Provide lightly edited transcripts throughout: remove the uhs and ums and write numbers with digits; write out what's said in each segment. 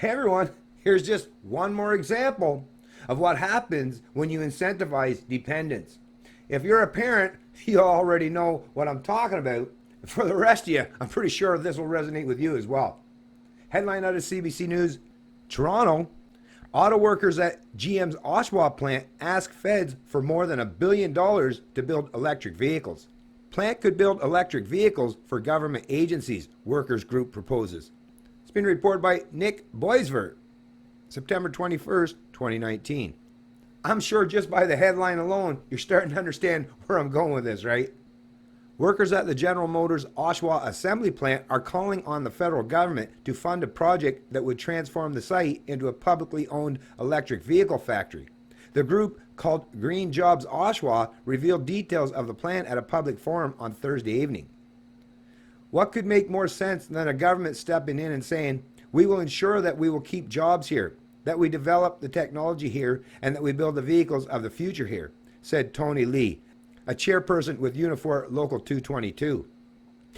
Hey everyone, here's just one more example of what happens when you incentivize dependence. If you're a parent, you already know what I'm talking about. For the rest of you, I'm pretty sure this will resonate with you as well. Headline out of CBC News, Toronto, Autoworkers at GM's Oshawa plant ask feds for more than $1 billion to build electric vehicles. Plant could build electric vehicles for government agencies, workers group proposes. It's been reported by Nick Boisvert, September 21st, 2019. I'm sure just by the headline alone, you're starting to understand where I'm going with this, right? Workers at the General Motors Oshawa assembly plant are calling on the federal government to fund a project that would transform the site into a publicly owned electric vehicle factory. The group, called Green Jobs Oshawa, revealed details of the plan at a public forum on Thursday evening. What could make more sense than a government stepping in and saying, we will ensure that we will keep jobs here, that we develop the technology here, and that we build the vehicles of the future here, said Tony Lee, a chairperson with Unifor Local 222.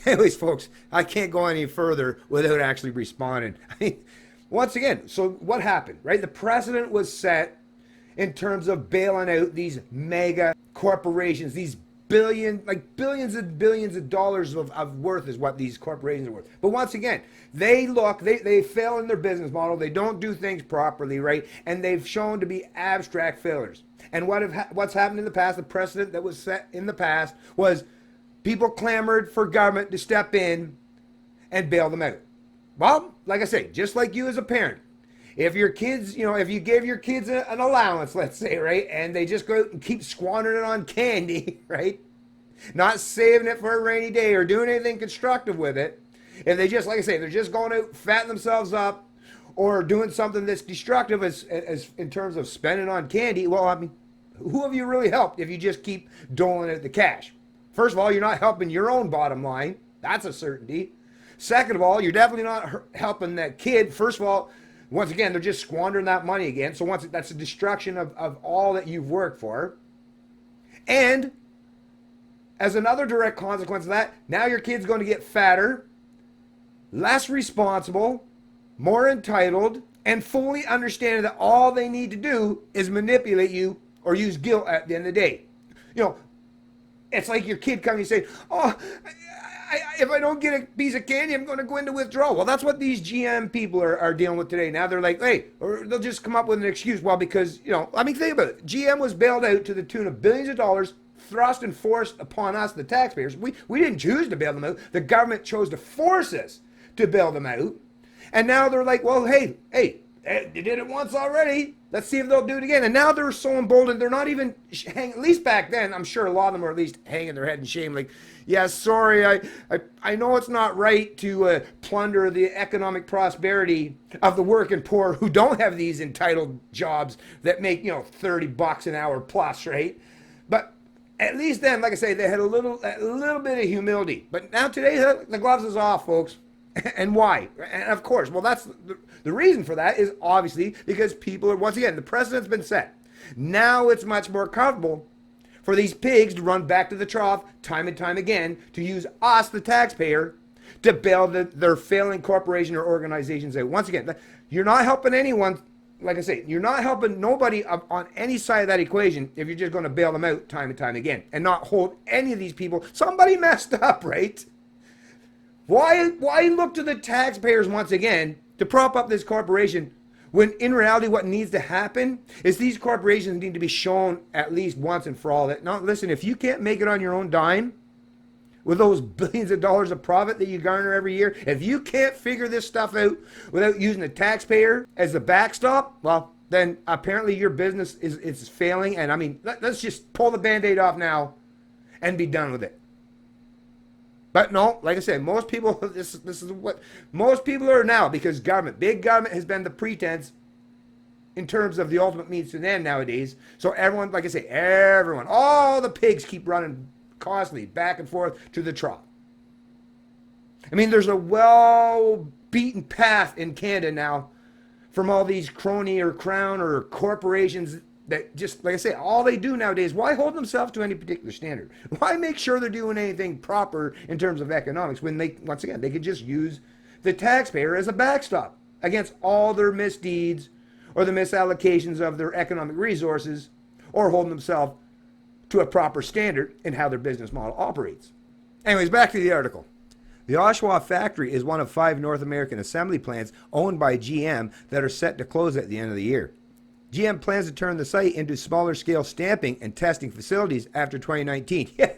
Anyways, folks, I can't go any further without actually responding. I mean, once again, so what happened, right? The precedent was set in terms of bailing out these mega corporations, these billions and billions of dollars of worth is what these corporations are worth. But once again, they fail in their business model. They don't do things properly, right? And they've shown to be abstract failures. And what's happened in the past, the precedent that was set in the past was people clamored for government to step in and bail them out. Well, like I say, just like you as a parent, if your kids, if you give your kids an allowance, let's say, right, and they just go out and keep squandering it on candy, right, not saving it for a rainy day or doing anything constructive with it, if they just, like I say, they're just going out, fatting themselves up, or doing something that's destructive as in terms of spending on candy, well, I mean, who have you really helped if you just keep doling out the cash? First of all, you're not helping your own bottom line. That's a certainty. Second of all, you're definitely not helping that kid. First of all, once again, they're just squandering that money again. So that's a destruction of all that you've worked for. And as another direct consequence of that, now your kid's going to get fatter, less responsible, more entitled, and fully understanding that all they need to do is manipulate you or use guilt at the end of the day. It's like your kid coming and saying, oh, if I don't get a piece of candy, I'm going to go into withdrawal. Well, that's what these GM people are dealing with today. Now they're like, hey, or they'll just come up with an excuse. Well, because, I mean, think about it. GM was bailed out to the tune of billions of dollars, thrust and forced upon us, the taxpayers. We didn't choose to bail them out. The government chose to force us to bail them out. And now they're like, well, hey, they did it once already. Let's see if they'll do it again. And now they're so emboldened, they're not even hanging, at least back then, I'm sure a lot of them are at least hanging their head in shame. Like, yeah, sorry, I know it's not right to plunder the economic prosperity of the working poor who don't have these entitled jobs that make, $30 an hour plus, right? But at least then, like I say, they had a little bit of humility. But now today, the gloves is off, folks. And why? And of course, well, that's the reason for that is obviously because people are, once again, the precedent's been set. Now it's much more comfortable for these pigs to run back to the trough time and time again to use us, the taxpayer, to bail their failing corporation or organizations out. Once again, you're not helping anyone. Like I say, you're not helping nobody on any side of that equation if you're just going to bail them out time and time again and not hold any of these people. Somebody messed up, right? Why look to the taxpayers once again to prop up this corporation when in reality what needs to happen is these corporations need to be shown at least once and for all that, now listen, if you can't make it on your own dime with those billions of dollars of profit that you garner every year, if you can't figure this stuff out without using the taxpayer as the backstop, well, then apparently your business is failing. And I mean, let's just pull the Band-Aid off now and be done with it. But no, like I said, most people, this is what most people are now, because big government has been the pretense in terms of the ultimate means to an end nowadays. So everyone, like I say, all the pigs keep running constantly back and forth to the trough. I mean, there's a well-beaten path in Canada now from all these crony or crown or corporations that just, like I say, all they do nowadays, why hold themselves to any particular standard? Why make sure they're doing anything proper in terms of economics when they, once again, they could just use the taxpayer as a backstop? against all their misdeeds or the misallocations of their economic resources, or holding themselves to a proper standard in how their business model operates. Anyways, back to the article. The Oshawa factory is one of 5 North American assembly plants owned by GM that are set to close at the end of the year. GM plans to turn the site into smaller scale stamping and testing facilities after 2019. Yeah,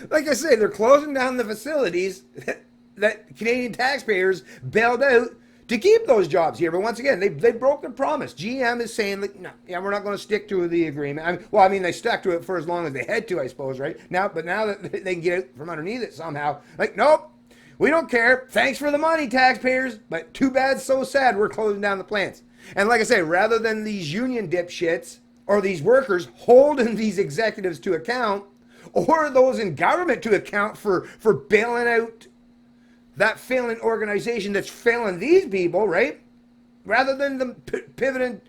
like I say, they're closing down the facilities that Canadian taxpayers bailed out to keep those jobs here. But once again, they broke their promise. GM is saying, like, no, yeah, we're not going to stick to the agreement. I mean, they stuck to it for as long as they had to, I suppose, right? But now that they can get out from underneath it somehow, like, nope, we don't care. Thanks for the money, taxpayers, but too bad, so sad, we're closing down the plants. And like I say, rather than these union dipshits or these workers holding these executives to account, or those in government to account for bailing out that failing organization that's failing these people, right? Rather than them pivoting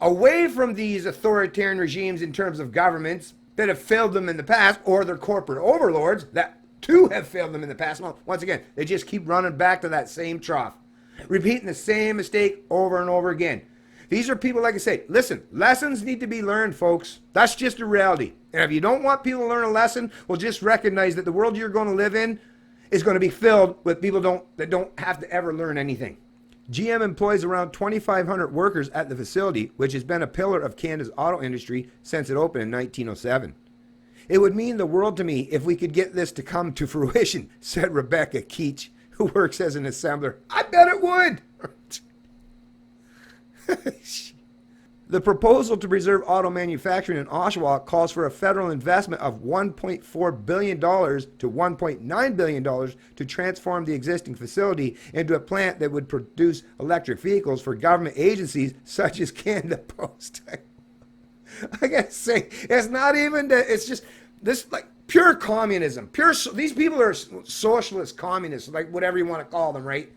away from these authoritarian regimes in terms of governments that have failed them in the past, or their corporate overlords that too have failed them in the past. Well, once again, they just keep running back to that same trough, repeating the same mistake over and over again. These are people, like I say, listen, lessons need to be learned, folks. That's just a reality. And if you don't want people to learn a lesson, well, just recognize that the world you're going to live in is going to be filled with people that don't have to ever learn anything. GM employs around 2,500 workers at the facility, which has been a pillar of Canada's auto industry since it opened in 1907. It would mean the world to me if we could get this to come to fruition, said Rebecca Keach, who works as an assembler. I bet it would. The proposal to preserve auto manufacturing in Oshawa calls for a federal investment of $1.4 billion to $1.9 billion to transform the existing facility into a plant that would produce electric vehicles for government agencies such as Canada Post. I gotta say, it's not even that, it's just this, like, pure communism. These people are socialist communists, like whatever you want to call them, right?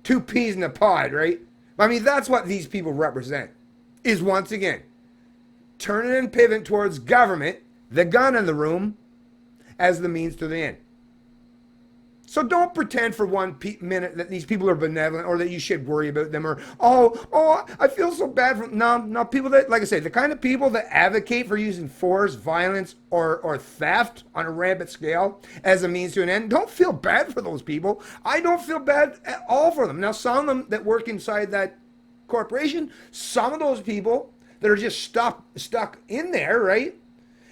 2 peas in a pod, right? I mean, that's what these people represent. Is once again turning and pivoting towards government, the gun in the room, as the means to the end. So don't pretend for 1 minute that these people are benevolent or that you should worry about them, or I feel so bad for no people that, like I say, the kind of people that advocate for using force, violence, or theft on a rampant scale as a means to an end. Don't feel bad for those people. I don't feel bad at all for them. Now, some of them that work inside that corporation, some of those people that are just stuck in there, right,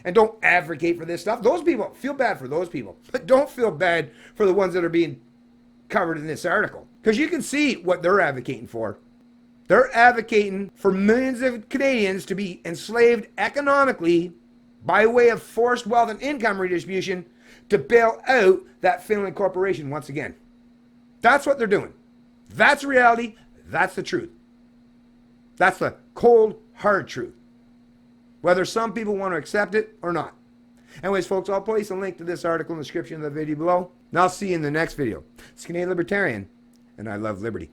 and don't advocate for this stuff, those people, feel bad for those people, but don't feel bad for the ones that are being covered in this article, because you can see what they're advocating for. They're advocating for millions of Canadians to be enslaved economically by way of forced wealth and income redistribution to bail out that failing corporation once again. That's what they're doing. That's reality. That's the truth. That's the cold, hard truth, whether some people want to accept it or not. Anyways, folks, I'll place a link to this article in the description of the video below, and I'll see you in the next video. It's Canadian Libertarian, and I love liberty.